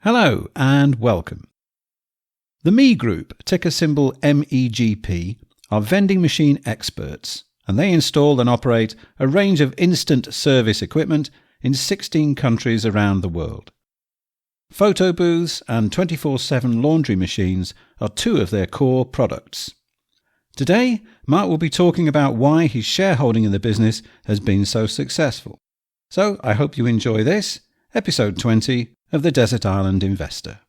Hello and welcome. The Me Group, ticker symbol MEGP, are vending machine experts, and they install and operate a range of instant service equipment in 16 countries around the world. Photo booths and 24/7 laundry machines are two of their core products. Today, Mark will be talking about why his shareholding in the business has been so successful. So I hope you enjoy this, episode 20 of the Desert Island Investor.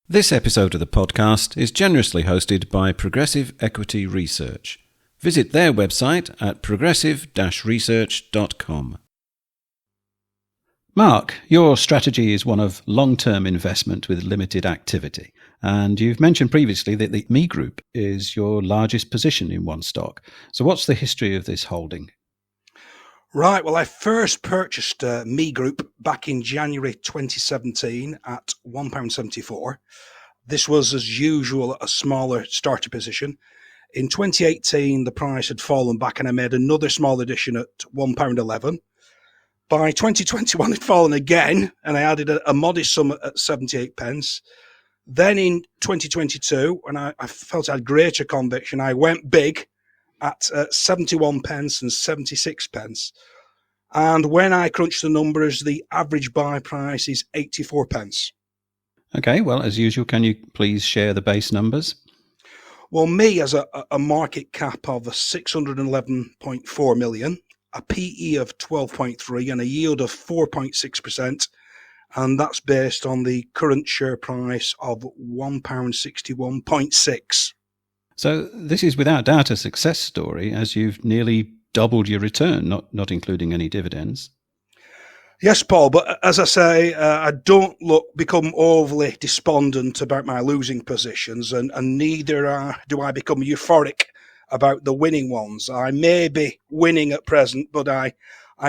This episode of the podcast is generously hosted by Progressive Equity Research. Visit their website at progressive-research.com. Mark, your strategy is one of long-term investment with limited activity, and you've mentioned previously that the Me Group is your largest position in one stock. So what's the history of this holding? Right, well, I first purchased Me Group back in January 2017 at £1.74. This was, as usual, a smaller starter position. In 2018, the price had fallen back and I made another small addition at £1.11. By 2021, it had fallen again and I added a modest sum at 78 pence. Then in 2022, when I felt I had greater conviction, I went big at 71 pence and 76 pence. And when I crunch the numbers, the average buy price is 84 pence. Okay, well, as usual, can you please share the base numbers? Well, Me has a market cap of 611.4 million, a PE of 12.3 and a yield of 4.6%. And that's based on the current share price of £1.61.6. So this is without doubt a success story, as you've nearly doubled your return, not including any dividends. Yes, Paul, but as I say, I don't become overly despondent about my losing positions, and neither do I become euphoric about the winning ones. I may be winning at present, but I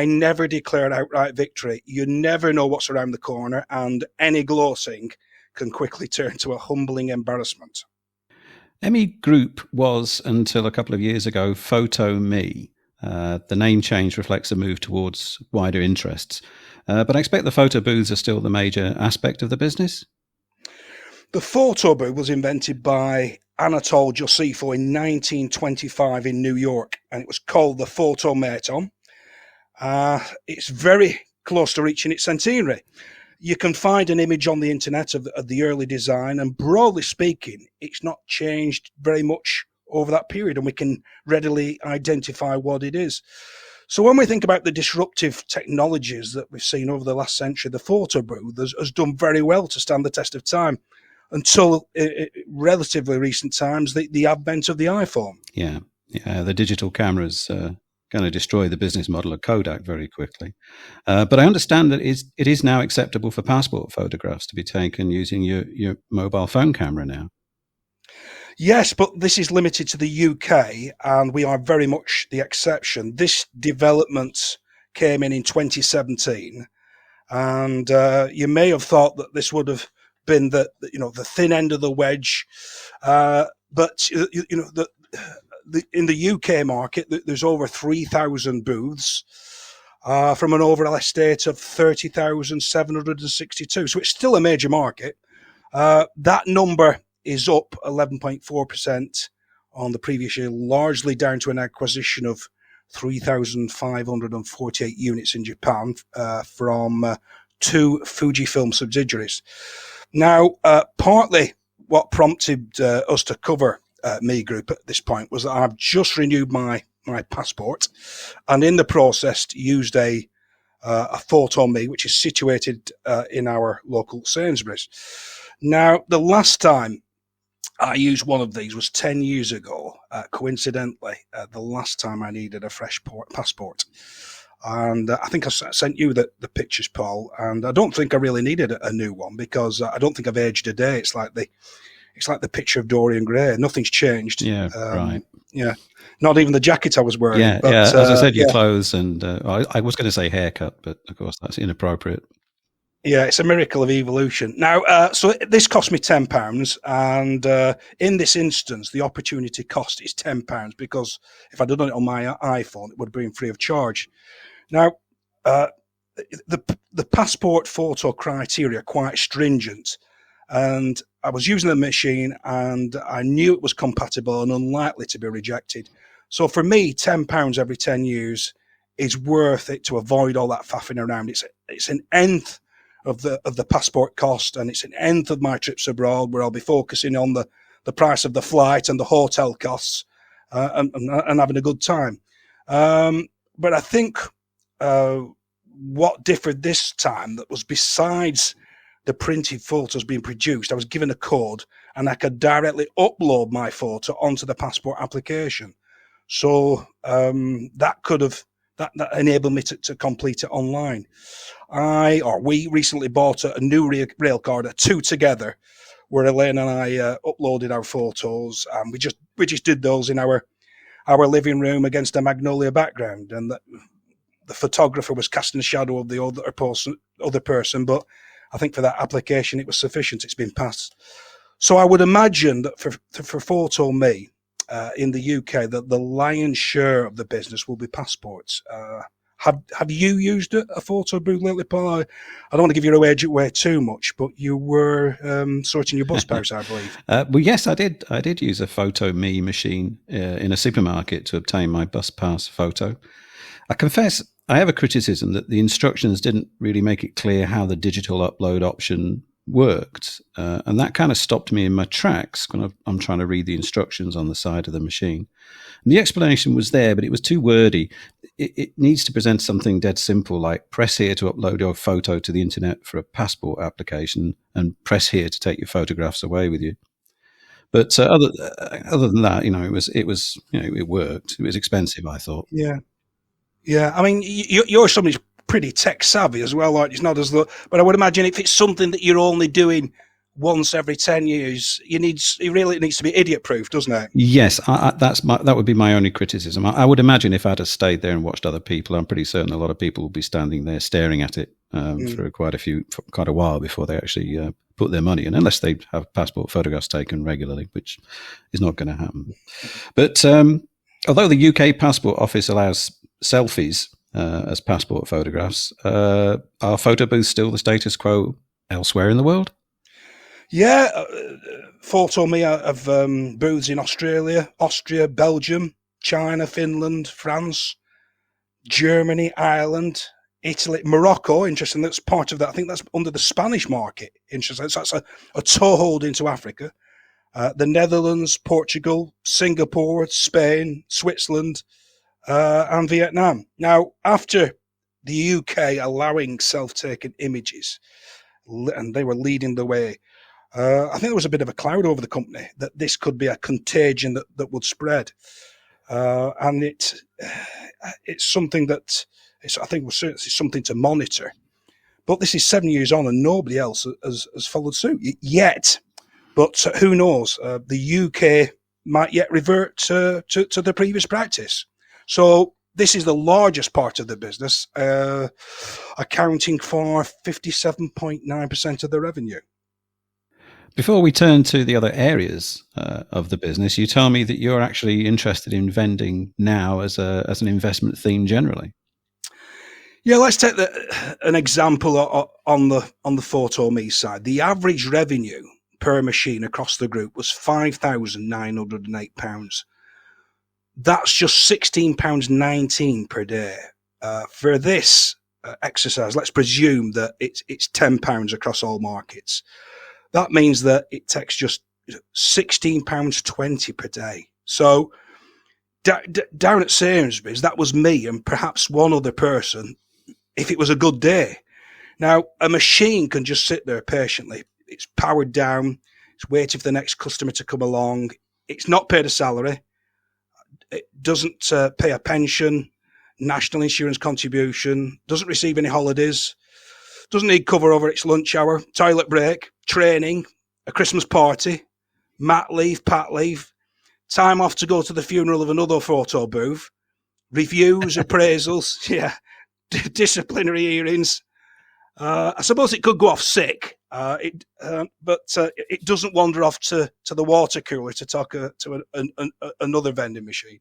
never declare outright victory. You never know what's around the corner, and any gloating can quickly turn to a humbling embarrassment. Me Group was, until a couple of years ago, Photo Me. The name change reflects a move towards wider interests. But I expect the photo booths are still the major aspect of the business? The photo booth was invented by Anatole Josifo in 1925 in New York, and it was called the Photomaton. It's very close to reaching its centenary. You can find an image on the internet of the early design, and broadly speaking, it's not changed very much over that period, and we can readily identify what it is. So when we think about the disruptive technologies that we've seen over the last century, the photo booth has done very well to stand the test of time until relatively recent times, the advent of the iPhone. Yeah, the digital cameras going to destroy the business model of Kodak very quickly. But I understand that it is now acceptable for passport photographs to be taken using your mobile phone camera now. Yes, but this is limited to the UK, and we are very much the exception. This development came in 2017, and you may have thought that this would have been the thin end of the wedge, but in the UK market, there's over 3,000 booths from an overall estate of 30,762. So it's still a major market. That number is up 11.4% on the previous year, largely down to an acquisition of 3,548 units in Japan from two Fujifilm subsidiaries. Now, partly what prompted us to cover Me Group at this point was that I've just renewed my passport, and in the process used a Photo Me, which is situated in our local Sainsbury's. Now, the last time I used one of these was 10 years ago, coincidentally, the last time I needed a fresh passport. And I think I sent you the pictures, Paul, and I don't think I really needed a new one because I don't think I've aged a day. It's it's like the picture of Dorian Gray. Nothing's changed. Yeah, right. Yeah, not even the jacket I was wearing. Yeah, but, yeah. As I said, your clothes and I was going to say haircut, but of course that's inappropriate. Yeah, it's a miracle of evolution. Now, so this cost me £10, and in this instance, the opportunity cost is £10 because if I'd done it on my iPhone, it would have been free of charge. Now, the passport photo criteria are quite stringent, and I was using the machine, and I knew it was compatible and unlikely to be rejected. So for me, £10 every 10 years is worth it to avoid all that faffing around. It's an nth of the passport cost, and it's an nth of my trips abroad, where I'll be focusing on the price of the flight and the hotel costs, and having a good time. But I think what differed this time, that was besides the printed photos being produced, I was given a code and I could directly upload my photo onto the passport application. So that enabled me to complete it online. We recently bought a new rail card, a two together, where Elaine and I uploaded our photos, and we just did those in our living room against a magnolia background, and the photographer was casting a shadow of the other person, but I think for that application it was sufficient. It's been passed. So I would imagine that for Photo Me in the UK, that the lion's share of the business will be passports. Have you used a photo booth lately, Paul? I don't want to give your age away too much, but you were sorting your bus pass, I believe. Well, yes, I did. I did use a Photo Me machine in a supermarket to obtain my bus pass photo. I confess I have a criticism that the instructions didn't really make it clear how the digital upload option worked, and that kind of stopped me in my tracks when I'm trying to read the instructions on the side of the machine. And the explanation was there, but it was too wordy. It needs to present something dead simple, like press here to upload your photo to the internet for a passport application, and press here to take your photographs away with you. But other than that, it worked. It was expensive, I thought. Yeah. I mean, you're somebody who's pretty tech savvy as well. Like, it's not as though, but I would imagine if it's something that you're only doing once every 10 years, it really needs to be idiot proof, doesn't it? Yes, that would be my only criticism. I would imagine if I'd have stayed there and watched other people, I'm pretty certain a lot of people would be standing there staring at it for quite a while before they actually put their money in, unless they have passport photographs taken regularly, which is not going to happen. But although the UK Passport Office allows selfies as passport photographs, are photo booths still the status quo elsewhere in the world? Yeah, Photo Me have booths in Australia, Austria, Belgium, China, Finland, France, Germany, Ireland, Italy, Morocco. Interesting, that's part of that. I think that's under the Spanish market. Interesting. So that's a toehold into Africa. The Netherlands, Portugal, Singapore, Spain, Switzerland, and Vietnam. Now, after the UK allowing self-taken images, and they were leading the way, I think there was a bit of a cloud over the company that this could be a contagion that would spread. And it's something that I think it's something to monitor. But this is 7 years on, and nobody else has followed suit yet. But who knows? The UK might yet revert to the previous practice. So this is the largest part of the business, accounting for 57.9% of the revenue. Before we turn to the other areas of the business, you tell me that you're actually interested in vending now as an investment theme generally. Yeah, let's take an example on the Photo Me side. The average revenue per machine across the group was £5,908. That's just £16.19 per day. For this exercise, let's presume that it's £10 across all markets. That means that it takes just £16.20 per day. So down at Sainsbury's, that was me and perhaps one other person if it was a good day. Now, a machine can just sit there patiently. It's powered down. It's waiting for the next customer to come along. It's not paid a salary. It doesn't pay a pension, national insurance contribution, doesn't receive any holidays, doesn't need cover over its lunch hour, toilet break, training, a Christmas party, mat leave, pat leave, time off to go to the funeral of another photo booth, reviews, appraisals, yeah, disciplinary hearings. I suppose it could go off sick, but it doesn't wander off to the water cooler to talk to another vending machine.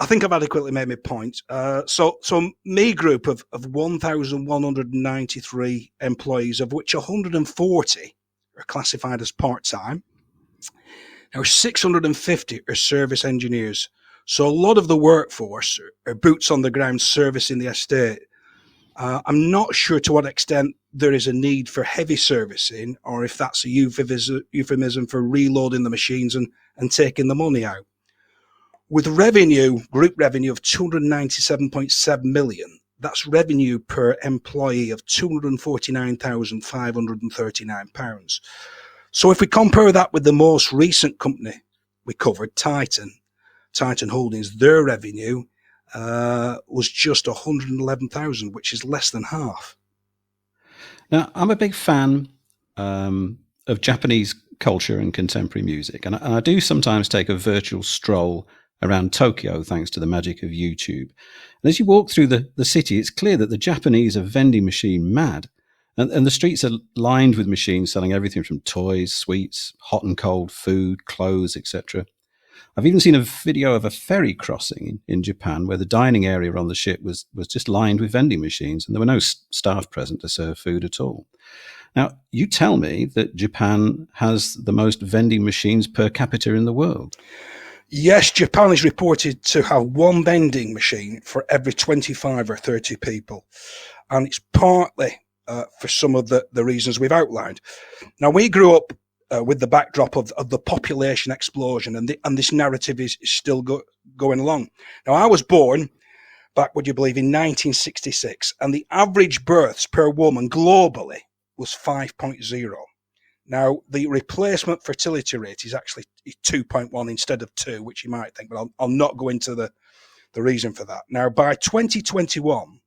I think I've adequately made my point. So me group of 1,193 employees, of which 140 are classified as part-time. Now 650 are service engineers. So a lot of the workforce are boots on the ground servicing the estate. I'm not sure to what extent there is a need for heavy servicing, or if that's a euphemism for reloading the machines and taking the money out. With group revenue of 297.7 million, that's revenue per employee of £249,539. So if we compare that with the most recent company we covered, Titan Holdings, their revenue was just 111,000, which is less than half. Now, I'm a big fan of Japanese culture and contemporary music, and I do sometimes take a virtual stroll around Tokyo thanks to the magic of YouTube. And as you walk through the city, it's clear that the Japanese are vending machine mad. And the streets are lined with machines selling everything from toys, sweets, hot and cold food, clothes, etc. I've even seen a video of a ferry crossing in Japan where the dining area on the ship was just lined with vending machines and there were no staff present to serve food at all. Now, you tell me that Japan has the most vending machines per capita in the world. Yes, Japan is reported to have one vending machine for every 25 or 30 people. And it's partly for some of the reasons we've outlined. Now, we grew up with the backdrop of the population explosion, and this narrative is still going along. Now, I was born back, would you believe, in 1966, and the average births per woman globally was 5.0. Now, the replacement fertility rate is actually 2.1 instead of 2, which you might think, but I'll not go into the reason for that. Now, by 2021,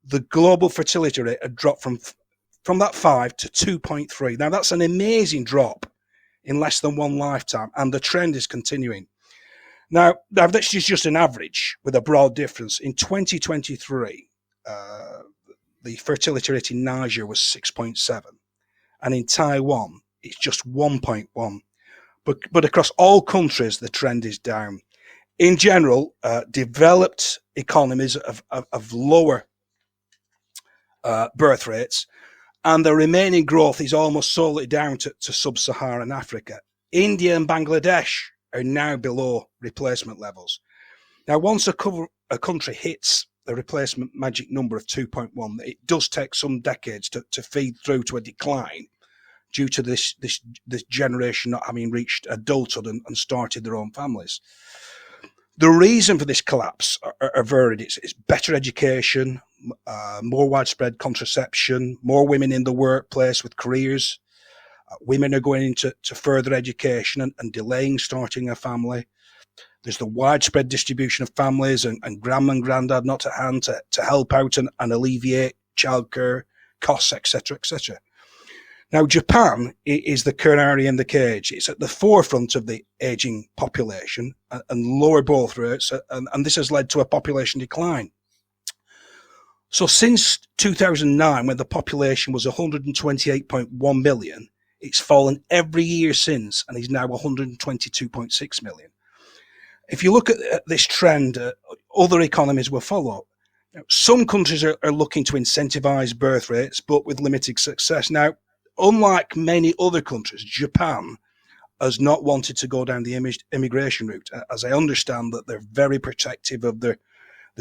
the global fertility rate had dropped from that 5 to 2.3. Now, that's an amazing drop in less than one lifetime, and the trend is continuing. Now this is just an average with a broad difference. In 2023, the fertility rate in Niger was 6.7. And in Taiwan, it's just 1.1. But across all countries, the trend is down. In general, developed economies of lower birth rates, and the remaining growth is almost solely down to sub-Saharan Africa. India and Bangladesh are now below replacement levels. Now, once a country hits the replacement magic number of 2.1, it does take some decades to feed through to a decline due to this generation not having reached adulthood and started their own families. The reason for this collapse are varied. It's better education, more widespread contraception, more women in the workplace with careers. Women are going into further education and delaying starting a family. There's the widespread distribution of families and grandma and granddad not at hand to help out and alleviate childcare costs, etc., etc. Now, Japan is the canary in the cage. It's at the forefront of the aging population and lower birth rates, and this has led to a population decline. So since 2009, when the population was 128.1 million, it's fallen every year since and is now 122.6 million. If you look at this trend, other economies will follow. Now, some countries are looking to incentivize birth rates, but with limited success. Now, unlike many other countries, Japan has not wanted to go down the immigration route, as I understand that they're very protective of their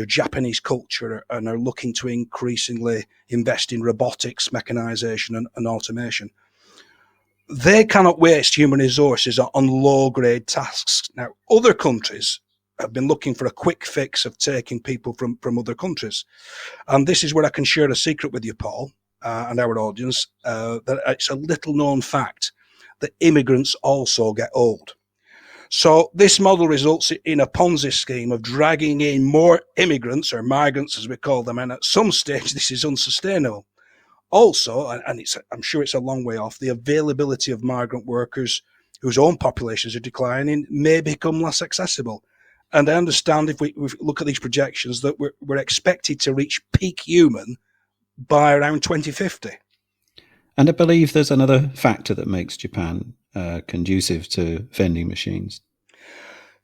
Japanese culture and are looking to increasingly invest in robotics, mechanization, and automation. They cannot waste human resources on low-grade tasks. Now, other countries have been looking for a quick fix of taking people from other countries. And this is where I can share a secret with you, Paul, and our audience, that it's a little-known fact that immigrants also get old. So this model results in a Ponzi scheme of dragging in more immigrants, or migrants as we call them, and at some stage this is unsustainable. Also, and I'm sure it's a long way off, the availability of migrant workers whose own populations are declining may become less accessible. And I understand if we look at these projections that we're expected to reach peak human by around 2050. And I believe there's another factor that makes Japan conducive to vending machines.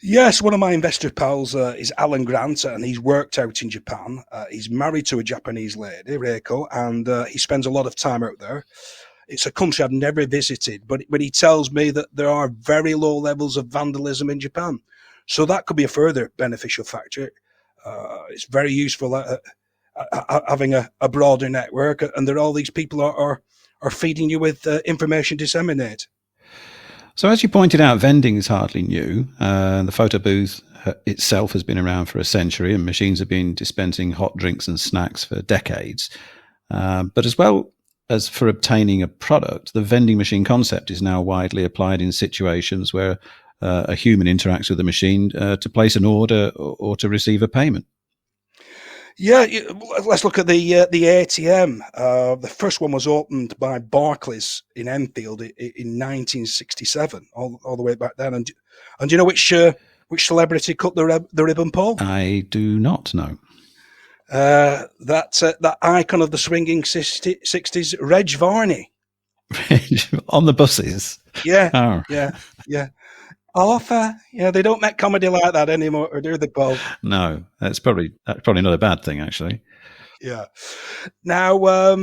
Yes, one of my investor pals is Alan Grant, and he's worked out in Japan. He's married to a Japanese lady, Reiko, and he spends a lot of time out there. It's a country I've never visited, but he tells me that there are very low levels of vandalism in Japan. So that could be a further beneficial factor. It's very useful having a broader network, and that all these people are feeding you with information disseminated. So as you pointed out, vending is hardly new. The photo booth itself has been around for a century, and machines have been dispensing hot drinks and snacks for decades. But as well as for obtaining a product, the vending machine concept is now widely applied in situations where a human interacts with a machine to place an order or to receive a payment. Yeah, let's look at the ATM. The first one was opened by Barclays in Enfield in 1967, all the way back then. And do you know which celebrity cut the ribbon, Paul? I do not know. That icon of the swinging 60s, Reg Varney. On the buses? Yeah, oh. yeah. Offer. Yeah, they don't make comedy like that anymore, or do they, Paul? No, that's probably not a bad thing, actually. Yeah. Now,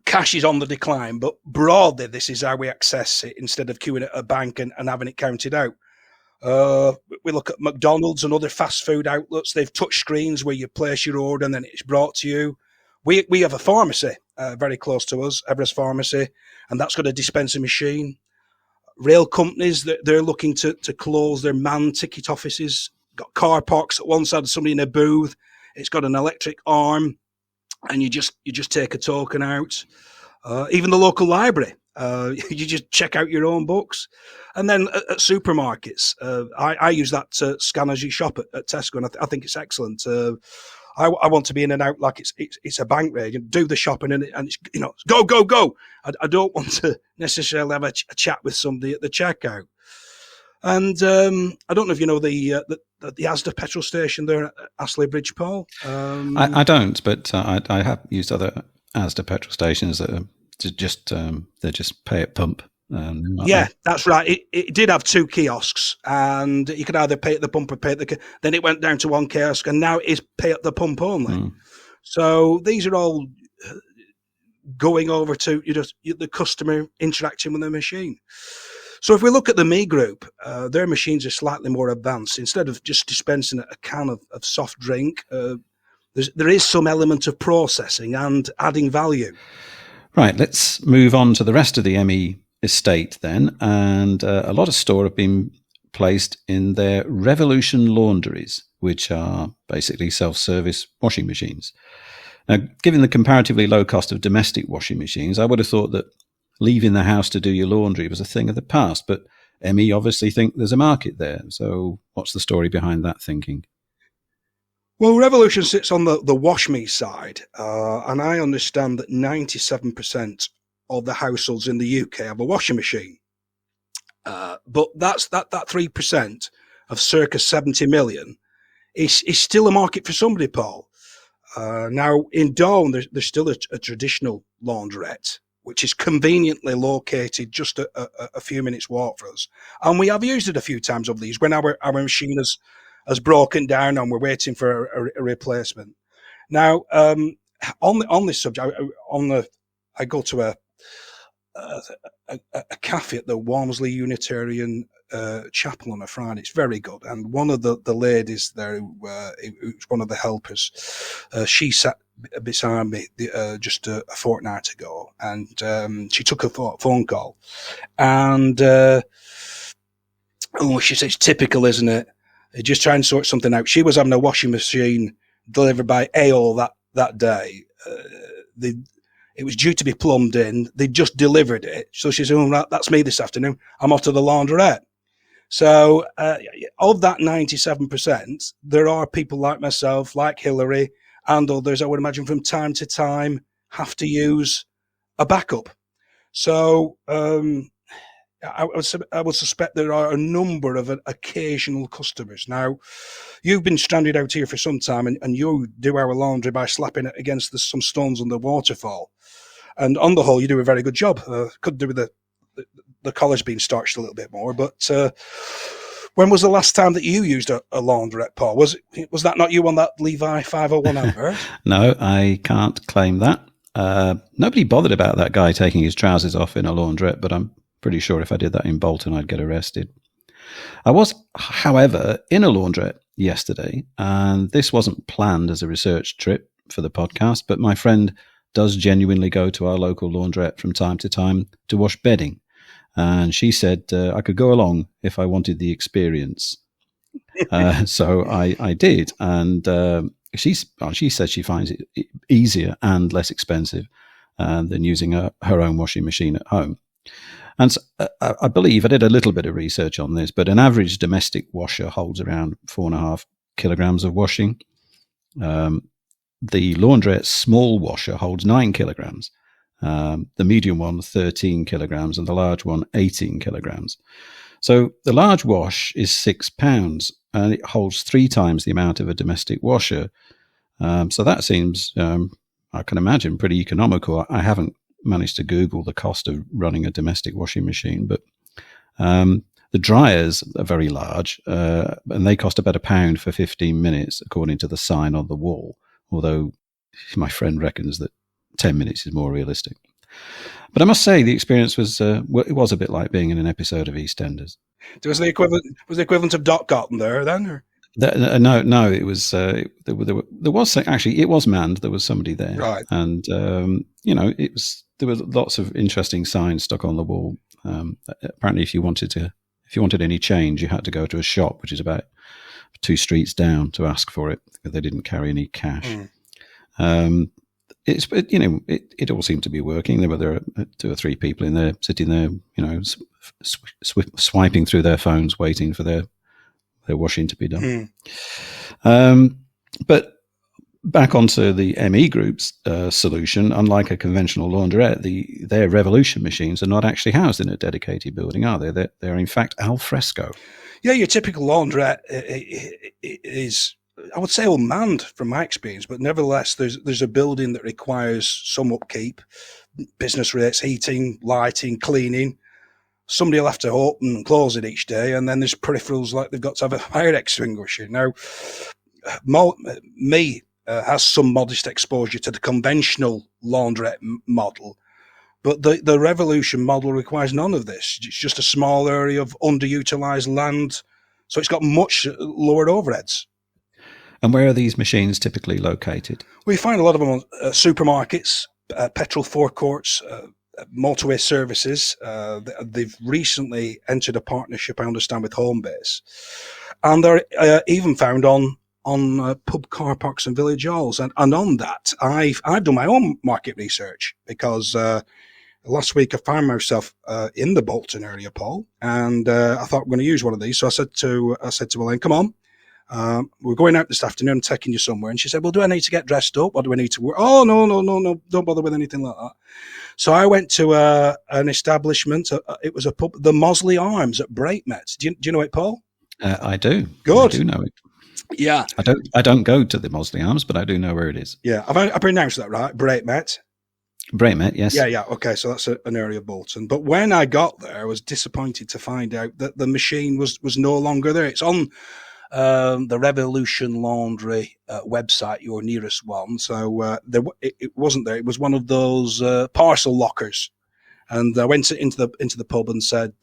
cash is on the decline, but broadly, this is how we access it instead of queuing at a bank and having it counted out. We look at McDonald's and other fast food outlets. They've touch screens where you place your order and then it's brought to you. We have a pharmacy very close to us, Everest Pharmacy, and that's got a dispenser machine. Rail companies, they're looking to close their manned ticket offices. Got car parks at one side, somebody in a booth. It's got an electric arm, and you just take a token out. Even the local library, you just check out your own books. And then at supermarkets, I use that to scan as you shop at Tesco, and I think it's excellent. I want to be in and out like it's a bank raid. Do the shopping and it's go. I don't want to necessarily have a chat with somebody at the checkout. And I don't know if you know the Asda petrol station there at Astley Bridge, Paul. I don't, but I have used other Asda petrol stations that are they're just pay at pump. Yeah, that's right. It did have two kiosks, and you could either pay at the pump or pay at the. Then it went down to one kiosk, and now it is pay at the pump only. So these are all going over to the customer interacting with the machine. So if we look at the Me Group, their machines are slightly more advanced. Instead of just dispensing a can of soft drink, there is some element of processing and adding value. Right, let's move on to the rest of the ME estate then, and a lot of store have been placed in their Revolution laundries, which are basically self-service washing machines. Now, given the comparatively low cost of domestic washing machines, I would have thought that leaving the house to do your laundry was a thing of the past, but ME obviously think there's a market there. So what's the story behind that thinking? Well, Revolution sits on the wash me side, and I understand that 97% of the households in the UK have a washing machine. But that 3% of circa 70 million is still a market for somebody, Paul. Now, in Dawn, there's still a traditional laundrette, which is conveniently located just a few minutes walk for us. And we have used it a few times over these when our machine has broken down and we're waiting for a replacement. Now, on this subject, I go to a cafe at the Walmsley Unitarian Chapel on a Friday. It's very good. And one of the ladies there, who's one of the helpers, she sat beside me just a fortnight ago, and she took a phone call, and she says, typical, isn't it? They just try and sort something out. She was having a washing machine delivered by AO that day. It was due to be plumbed in. They just delivered it. So she said, oh, that's me this afternoon. I'm off to the laundrette. So of that 97%, there are people like myself, like Hillary, and others, I would imagine, from time to time, have to use a backup. So I would suspect there are a number of occasional customers. Now, you've been stranded out here for some time, and you do our laundry by slapping it against some stones on the waterfall. And on the whole, you do a very good job. Could do with the collars being starched a little bit more. But when was the last time that you used a laundrette, Paul? Was that not you on that Levi 501 Amber? No, I can't claim that. Nobody bothered about that guy taking his trousers off in a laundrette, but I'm pretty sure if I did that in Bolton, I'd get arrested. I was, however, in a laundrette yesterday, and this wasn't planned as a research trip for the podcast, but my friend does genuinely go to our local laundrette from time to time to wash bedding. And she said I could go along if I wanted the experience. So I did. And she said she finds it easier and less expensive than using her own washing machine at home. And so, I believe I did a little bit of research on this, but an average domestic washer holds around 4.5 kilograms of washing. The laundrette's small washer holds 9 kilograms. The medium one, 13 kilograms, and the large one, 18 kilograms. So the large wash is £6, and it holds 3 times the amount of a domestic washer. So that seems, I can imagine, pretty economical. I haven't managed to Google the cost of running a domestic washing machine, but the dryers are very large, and they cost about £1 for 15 minutes, according to the sign on the wall, although my friend reckons that 10 minutes is more realistic. But I must say the experience was it was a bit like being in an episode of EastEnders. Was the equivalent of Dot Cotton there then? Or? No, it was there was actually, it was manned. There was somebody there, right? And there were lots of interesting signs stuck on the wall. Apparently, if you wanted any change, you had to go to a shop which is about 2 streets down to ask for it, because they didn't carry any cash. It all seemed to be working. There were 2 or 3 people in there sitting there, swiping through their phones, waiting for their washing to be done. But back onto the ME Group's solution. Unlike a conventional laundrette, their Revolution machines are not actually housed in a dedicated building, are they? They're in fact al fresco. Yeah, your typical laundrette is, I would say, unmanned from my experience, but nevertheless, there's a building that requires some upkeep, business rates, heating, lighting, cleaning. Somebody will have to open and close it each day, and then there's peripherals like they've got to have a fire extinguisher. Now, me has some modest exposure to the conventional laundrette model, but the Revolution model requires none of this. It's just a small area of underutilized land, so it's got much lower overheads. And where are these machines typically located? We find a lot of them on supermarkets, petrol forecourts, motorway services. They've recently entered a partnership, I understand, with Homebase, and they're even found on pub car parks and village halls. And on that, I've done my own market research, because last week I found myself in the Bolton area, Paul, and I thought I'm going to use one of these. So I said to Elaine, "Come on. We're going out this afternoon, I'm taking you somewhere." And she said, "Well, do I need to get dressed up? What do I need to wear?" "Oh, no, don't bother with anything like that." So I went to an establishment. It was a pub, the Mosley Arms at Brakemet. Do you know it, Paul? I do. Good. I do know it. Yeah. I don't go to the Mosley Arms, but I do know where it is. Yeah. I pronounced that right? Brakemet? Brakemet, yes. Yeah. Okay, so that's an area of Bolton. But when I got there, I was disappointed to find out that the machine was no longer there. It's on the Revolution Laundry website, your nearest one. So it wasn't there. It was one of those parcel lockers. And I went into the pub and said,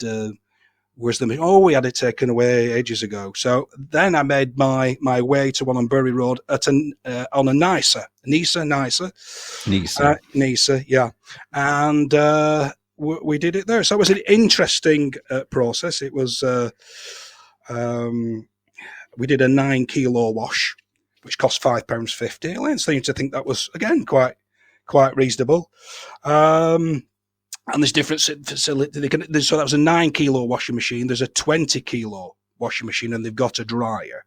"Where's the machine?" "Oh, we had it taken away ages ago." So then I made my way to one on Bury Road on a Nisa, yeah. And we did it there. So it was an interesting process. It was we did a 9 kilo wash, which cost £5.50. Elaine seemed to think that was, again, quite reasonable. And there's different facilities. So that was a 9 kilo washing machine. There's a 20 kilo washing machine, and they've got a dryer.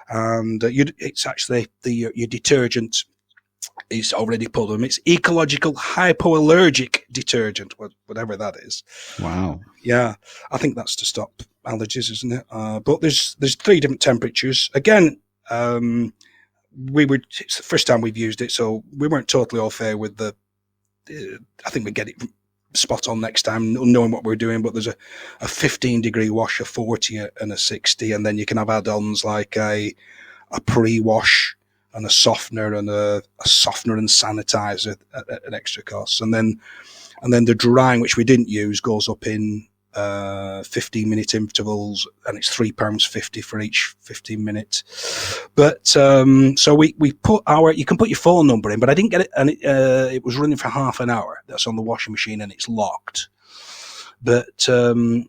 And it's actually your detergent It's already put them. It's ecological hypoallergic detergent, whatever that is. Wow. Yeah, I think that's to stop allergies, isn't it? But there's 3 different temperatures. Again, it's the first time we've used it, so we weren't totally all fair with the. I think we get it spot on next time, knowing what we're doing. But there's a 15-degree wash, a 40, and a 60, and then you can have add-ons like a pre-wash and a softener and a softener and sanitizer at an extra cost, and then the drying, which we didn't use, goes up in 15-minute intervals, and it's £3.50 for each 15-minute. But so we put you can put your phone number in, but I didn't get it, and it was running for half an hour. That's on the washing machine, and it's locked. But you're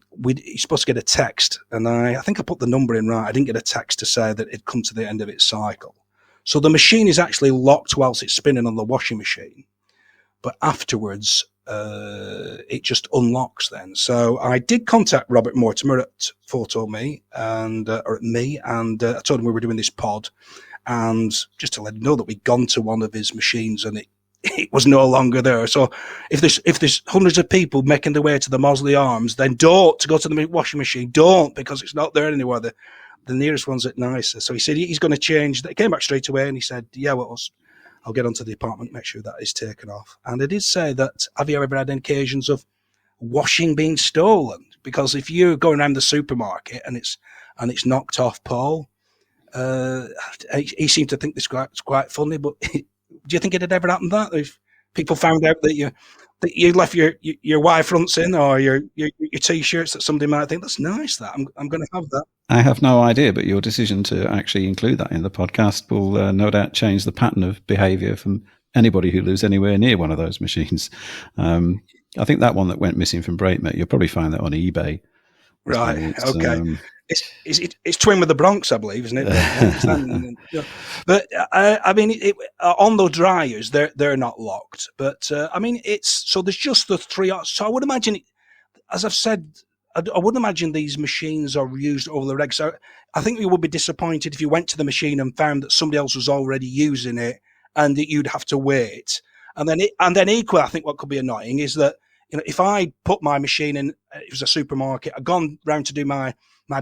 supposed to get a text, and I think I put the number in right. I didn't get a text to say that it'd come to the end of its cycle. So the machine is actually locked whilst it's spinning on the washing machine, but afterwards it just unlocks then. So I did contact Robert Mortimer at Photo Me and I told him we were doing this pod, and just to let him know that we'd gone to one of his machines and it was no longer there. So if there's hundreds of people making their way to the Mosley Arms, then don't go to the washing machine. Don't, because it's not there anymore. The nearest one's at Nicer. So he said he's going to change. He came back straight away and he said, yeah, well, I'll get onto the department, make sure that is taken off. And I did say that, have you ever had any occasions of washing being stolen? Because if you're going around the supermarket and it's knocked off, Paul, he seemed to think this was quite funny, but do you think it had ever happened that if people found out that you left your Y fronts in, or your T-shirts, that somebody might think, that's nice, that I'm going to have that? I have no idea, but your decision to actually include that in the podcast will no doubt change the pattern of behaviour from anybody who lives anywhere near one of those machines. I think that one that went missing from Braitmate, you'll probably find that on eBay. Right. So okay. It's twin with the Bronx, I believe, isn't it? But I mean, on the dryers, they're not locked. But I mean, there's just the 3. So I would imagine, as I've said, I wouldn't imagine these machines are used over the reg. So I think you would be disappointed if you went to the machine and found that somebody else was already using it, and that you'd have to wait. And then equally, I think what could be annoying is that, if I put my machine in, it was a supermarket, I'd gone round to do my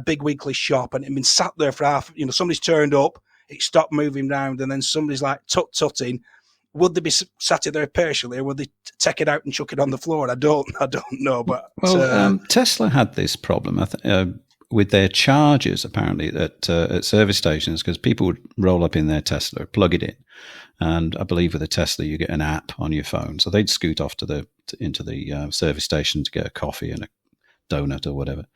big weekly shop, and it'd been sat there for somebody's turned up, it stopped moving round, and then somebody's like tut-tutting. Would they be sat there patiently, or would they take it out and chuck it on the floor? I don't know. But Tesla had this problem with their chargers, apparently, at service stations, because people would roll up in their Tesla, plug it in, and I believe with a Tesla you get an app on your phone, so they'd scoot off into the service station to get a coffee and a donut or whatever,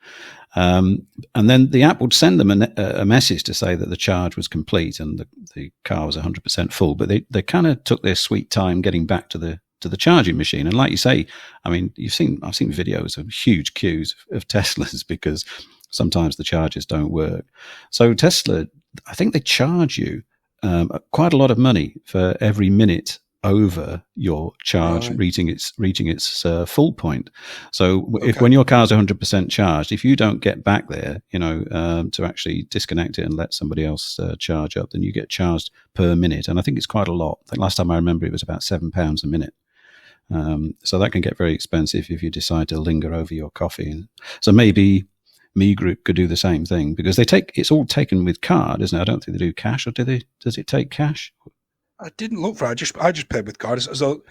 and then the app would send them a message to say that the charge was complete and the car was 100% full, but they kind of took their sweet time getting back to the charging machine. And like you say, I mean, I've seen videos of huge queues of Teslas because sometimes the chargers don't work. So Tesla, I think they charge you quite a lot of money for every minute over your charge reaching its full point. So when your car's 100% charged, if you don't get back there, to actually disconnect it and let somebody else charge up, then you get charged per minute. And I think it's quite a lot. I think last time I remember it was about £7 a minute. So that can get very expensive if you decide to linger over your coffee. So maybe Me Group could do the same thing, because it's all taken with card, isn't it? I don't think they do cash, or does it take cash? I didn't look for it. I just paid with card. As though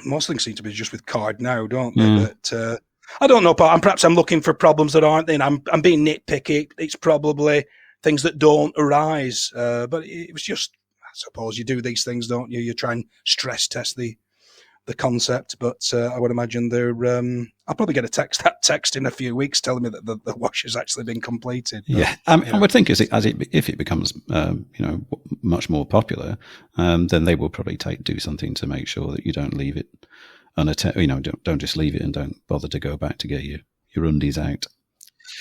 most things seem to be just with card now, don't they? But I don't know, but perhaps I'm looking for problems that aren't there. I'm being nitpicky. It's probably things that don't arise. But it was just, I suppose you do these things, don't you? You try and stress test the concept. But I would imagine I'll probably get that text in a few weeks telling me that the wash has actually been completed. But, I would think if it becomes much more popular, then they will probably do something to make sure that you don't leave it unattended. Don't just leave it and don't bother to go back to get your undies out.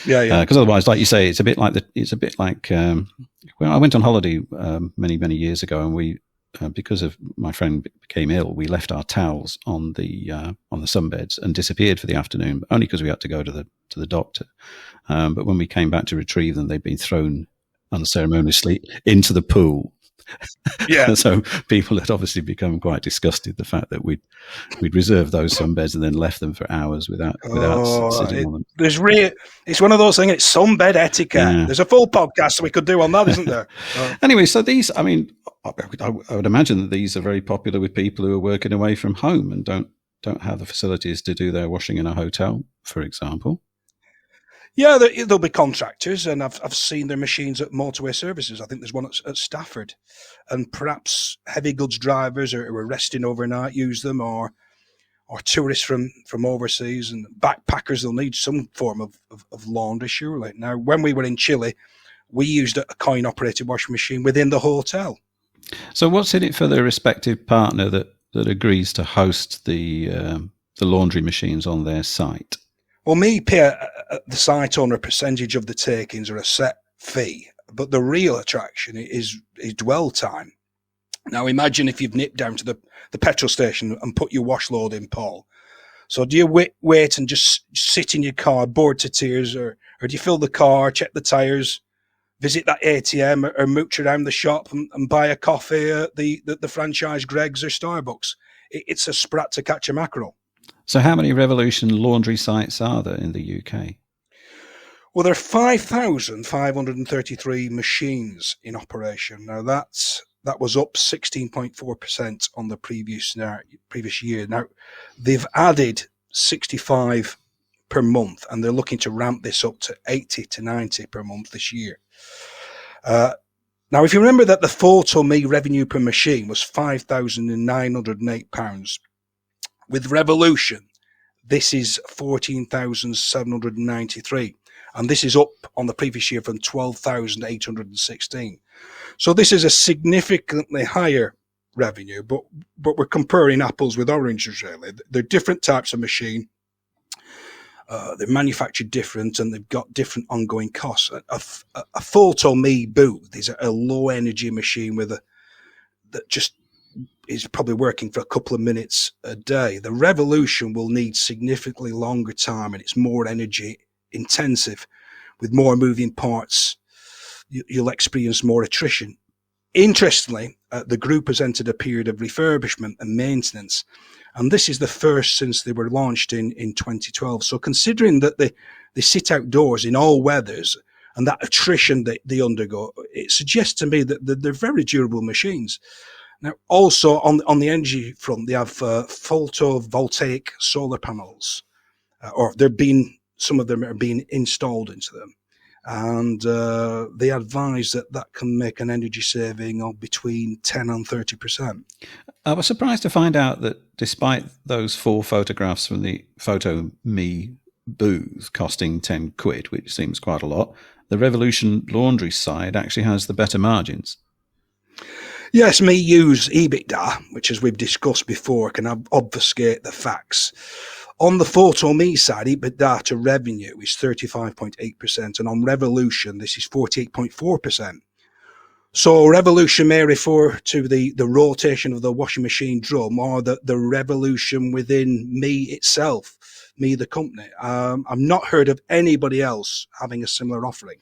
Because otherwise, like you say, it's a bit like I went on holiday many years ago, and we. Because of my friend became ill, we left our towels on the sunbeds and disappeared for the afternoon, only because we had to go to the doctor. But when we came back to retrieve them, they'd been thrown unceremoniously into the pool. Yeah. So people had obviously become quite disgusted the fact that we'd reserved those sunbeds and then left them for hours without sitting on them. It's one of those things. It's sunbed etiquette. Yeah. There's a full podcast we could do on that, isn't there? Anyway, so these, I mean, I would imagine that these are very popular with people who are working away from home and don't have the facilities to do their washing in a hotel, for example. Yeah, there'll be contractors, and I've seen their machines at motorway services. I think there's one at Stafford, and perhaps heavy goods drivers who are resting overnight use them, or tourists from overseas and backpackers. They'll need some form of laundry, surely. Now, when we were in Chile, we used a coin-operated washing machine within the hotel. So, what's in it for the respective partner that agrees to host the laundry machines on their site? Well, MEGP, the site owner, a percentage of the takings or a set fee, but the real attraction is dwell time. Now, imagine if you've nipped down to the petrol station and put your wash load in, Paul. So do you wait and just sit in your car, bored to tears, or do you fill the car, check the tyres, visit that ATM, or mooch around the shop and buy a coffee at the franchise Greggs or Starbucks? It's a sprat to catch a mackerel. So how many Revolution laundry sites are there in the UK? Well, there are 5,533 machines in operation. Now, that was up 16.4% on the previous year. Now, they've added 65 per month, and they're looking to ramp this up to 80 to 90 per month this year. Now, if you remember that the Photo.me revenue per machine was £5,908, with Revolution, this is 14,793, and this is up on the previous year from 12,816. So this is a significantly higher revenue, but we're comparing apples with oranges, really. They're different types of machine. They're manufactured different, and they've got different ongoing costs. A Photo.me booth is a low energy machine that just is probably working for a couple of minutes a day. The Revolution will need significantly longer time, and it's more energy intensive with more moving parts. You'll experience more attrition. Interestingly, the group has entered a period of refurbishment and maintenance, and this is the first since they were launched in 2012. So considering that they sit outdoors in all weathers and that attrition that they undergo, it suggests to me that they're very durable machines. Now, also on the energy front, they have photovoltaic solar panels, or some of them are being installed into them. And they advise that can make an energy saving of between 10 and 30%. I was surprised to find out that despite those 4 photographs from the Photo.me booth costing £10, which seems quite a lot, the Revolution laundry side actually has the better margins. Yes, me use EBITDA, which, as we've discussed before, can obfuscate the facts. On the Photo.me side, EBITDA to revenue is 35.8%, and on Revolution, this is 48.4%. So Revolution may refer to the rotation of the washing machine drum, or the revolution within Me itself, Me the company. I've not heard of anybody else having a similar offering.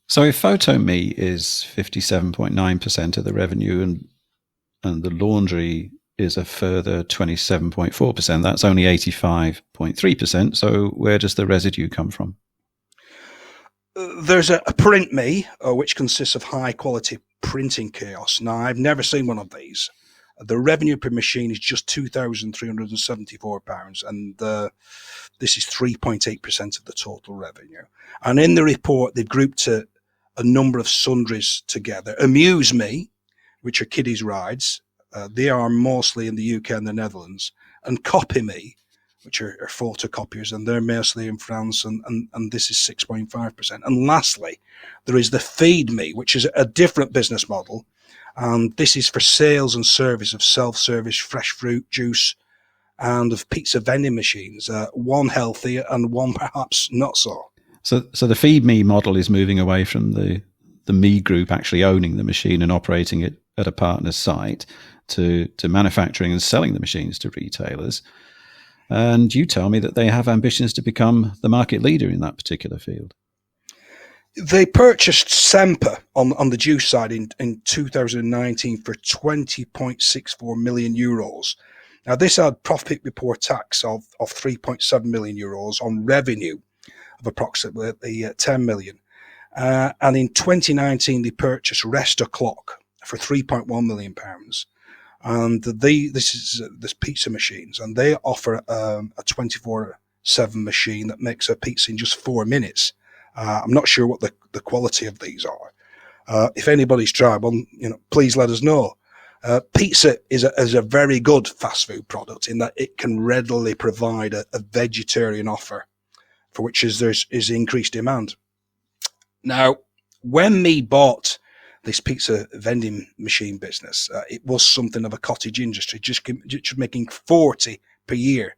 So if Photo.me is 57.9% of the revenue and the laundry is a further 27.4%, that's only 85.3%. So where does the residue come from? There's a Print.me, which consists of high-quality printing kiosks. Now, I've never seen one of these. The revenue per machine is just £2,374, and this is 3.8% of the total revenue. And in the report, they've grouped a number of sundries together. Amuse Me, which are kiddies' rides, they are mostly in the UK and the Netherlands, and Copy Me, which are photocopiers, and they're mostly in France, and this is 6.5%. And lastly, there is the Feed Me, which is a different business model, and this is for sales and service of self-service fresh fruit, juice, and of pizza vending machines, one healthy and one perhaps not so. So the Feed Me model is moving away from the Me group actually owning the machine and operating it at a partner's site to manufacturing and selling the machines to retailers. And you tell me that they have ambitions to become the market leader in that particular field. They purchased Semper on the juice side in 2019 for 20.64 million euros. Now, this had profit before tax of 3.7 million euros on revenue of approximately 10 million. And in 2019, they purchased Resta Clock for 3.1 million pounds. And this pizza machines, and they offer a 24/7 machine that makes a pizza in just 4 minutes. I'm not sure what the quality of these are. If anybody's tried one, please let us know. Pizza is a very good fast food product in that it can readily provide a vegetarian offer, for which is increased demand. Now, when me bought this pizza vending machine business, it was something of a cottage industry, just making 40 per year.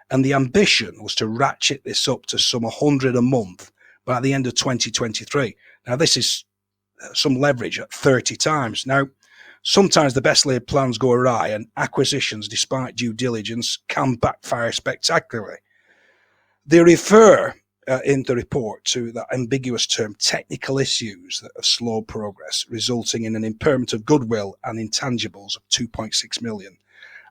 And the ambition was to ratchet this up to some 100 a month by the end of 2023. Now, this is some leverage at 30 times. Now, sometimes the best laid plans go awry, and acquisitions, despite due diligence, can backfire spectacularly. They refer in the report to that ambiguous term, technical issues that have slowed progress, resulting in an impairment of goodwill and intangibles of 2.6 million.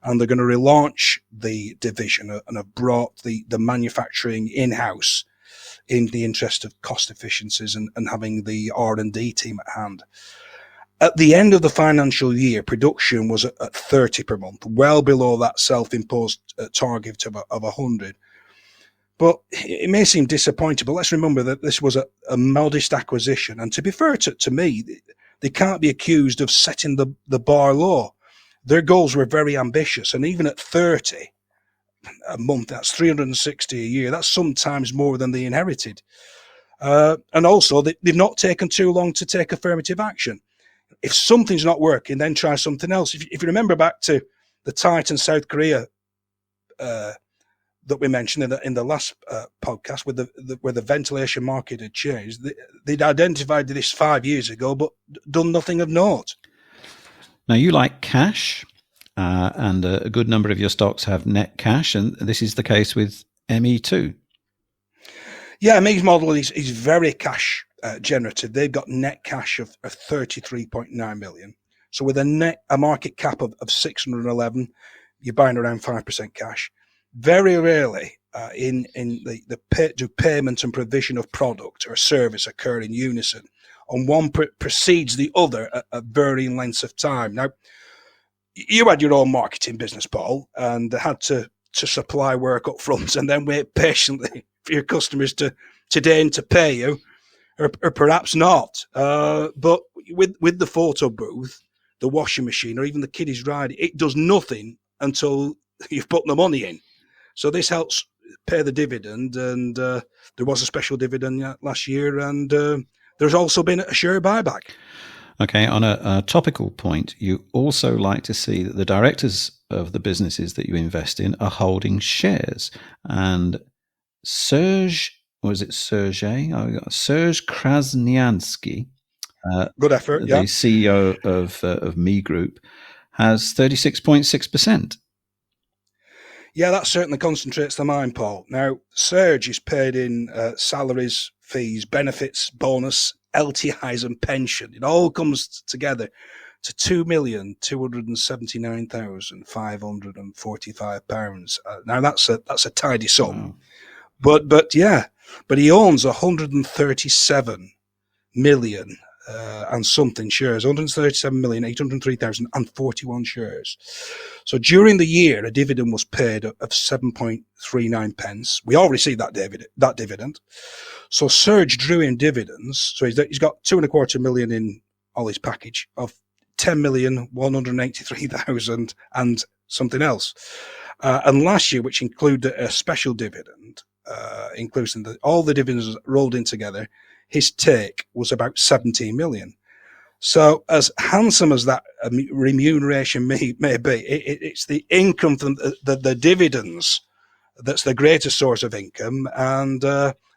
And they're going to relaunch the division and have brought the manufacturing in-house in the interest of cost efficiencies and having the R&D team at hand. At the end of the financial year, production was at 30 per month, well below that self-imposed target of 100. But it may seem disappointing, but let's remember that this was a modest acquisition. And to be fair to me, they can't be accused of setting the bar low. Their goals were very ambitious. And even at 30 a month, that's 360 a year. That's sometimes more than they inherited. And also, they've not taken too long to take affirmative action. If something's not working, then try something else. If you remember back to the Titan South Korea that we mentioned in the last podcast, where the ventilation market had changed, they'd identified this 5 years ago, but done nothing of note. Now, you like cash, and a good number of your stocks have net cash, and this is the case with ME too. Yeah, ME's model is very cash generative. They've got net cash of 33.9 million. So with a market cap of 611, you're buying around 5% cash. Very rarely in the payment and provision of product or service occur in unison, and one precedes the other at varying lengths of time. Now, you had your own marketing business, Paul, and had to supply work up front and then wait patiently for your customers to deign to pay you, or perhaps not. But with the photo booth, the washing machine, or even the kiddies ride, it does nothing until you've put the money in. So this helps pay the dividend, and there was a special dividend last year, and there's also been a share buyback. Okay, on a topical point, you also like to see that the directors of the businesses that you invest in are holding shares. And Serge Krasniansky, good effort, the CEO of MEGP, has 36.6%. Yeah, that certainly concentrates the mind, Paul. Now, Serge is paid in salaries, fees, benefits, bonus, LTIs and pension. It all comes together to £2,279,545. Now, that's a tidy sum. Wow. But he owns 137 million and something shares, 137,803,041 shares. So during the year, a dividend was paid of 7.39 pence. We all received that dividend. So Serge drew in dividends. So he's got 2.25 million in all his package of 10,183,000 and something else. And last year, which included a special dividend, including all the dividends rolled in together, his take was about 17 million. So as handsome as that remuneration may be, it's the income from the dividends that's the greatest source of income, and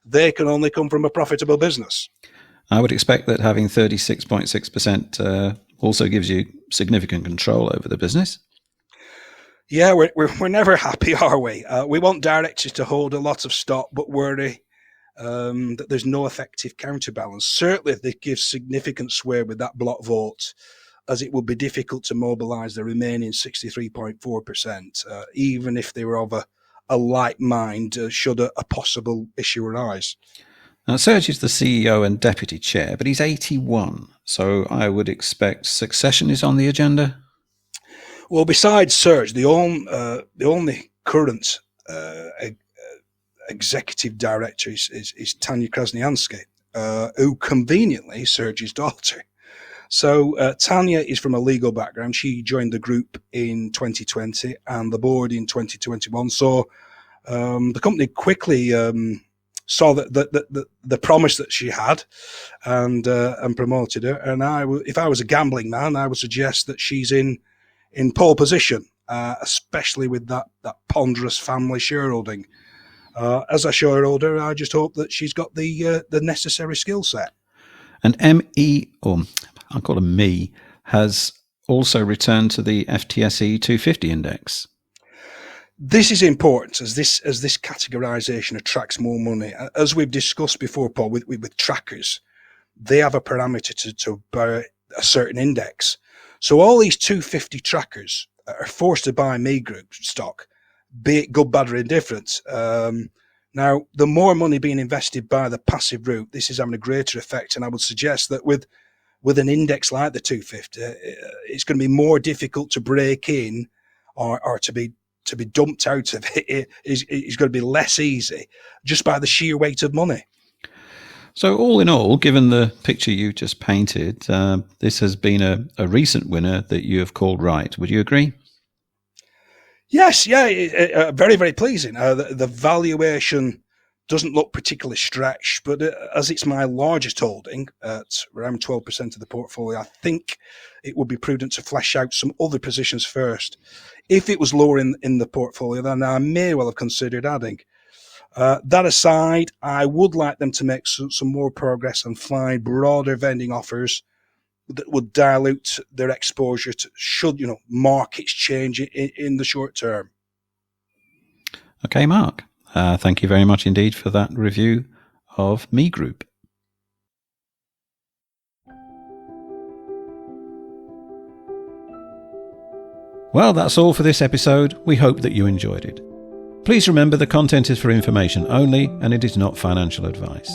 they can only come from a profitable business. I would expect that having 36.6% also gives you significant control over the business. Yeah, we're never happy, are we? We want directors to hold a lot of stock, but worry that there's no effective counterbalance. Certainly, they give significant sway with that block vote, as it would be difficult to mobilise the remaining 63.4%, even if they were of a like mind, should a possible issue arise. Now, Serge is the CEO and deputy chair, but he's 81, so I would expect succession is on the agenda? Well, besides Serge, the only current executive director is Tanya Krasniansky, who conveniently is Serge's daughter. So Tanya is from a legal background. She joined the group in 2020 and the board in 2021. So the company quickly saw the promise that she had and promoted her. And if I was a gambling man, I would suggest that she's in pole position, especially with that ponderous family shareholding. As a shareholder, I just hope that she's got the necessary skill set. And I'll call him Me, has also returned to the FTSE 250 index. This is important as this categorization attracts more money. As we've discussed before, Paul, with trackers, they have a parameter to buy a certain index. So all these 250 trackers are forced to buy Me Group stock, be it good, bad, or indifferent. Now, the more money being invested by the passive route, this is having a greater effect. And I would suggest that with an index like the 250, it's going to be more difficult to break in or to be dumped out of it. It's going to be less easy just by the sheer weight of money. So all in all, given the picture you just painted, this has been a recent winner that you have called right. Would you agree? Yes, yeah, very, very pleasing. The valuation doesn't look particularly stretched, but as it's my largest holding at around 12% of the portfolio, I think it would be prudent to flesh out some other positions first. If it was lower in the portfolio, then I may well have considered adding. That aside, I would like them to make some more progress and find broader vending offers that would dilute their exposure to should markets change in the short term. Okay, Mark. Thank you very much indeed for that review of Me Group. Well, that's all for this episode. We hope that you enjoyed it. Please remember the content is for information only and it is not financial advice.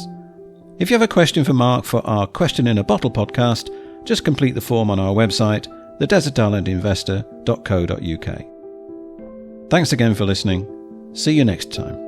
If you have a question for Mark for our Question in a Bottle podcast, just complete the form on our website, thedesertislandinvestor.co.uk. Thanks again for listening. See you next time.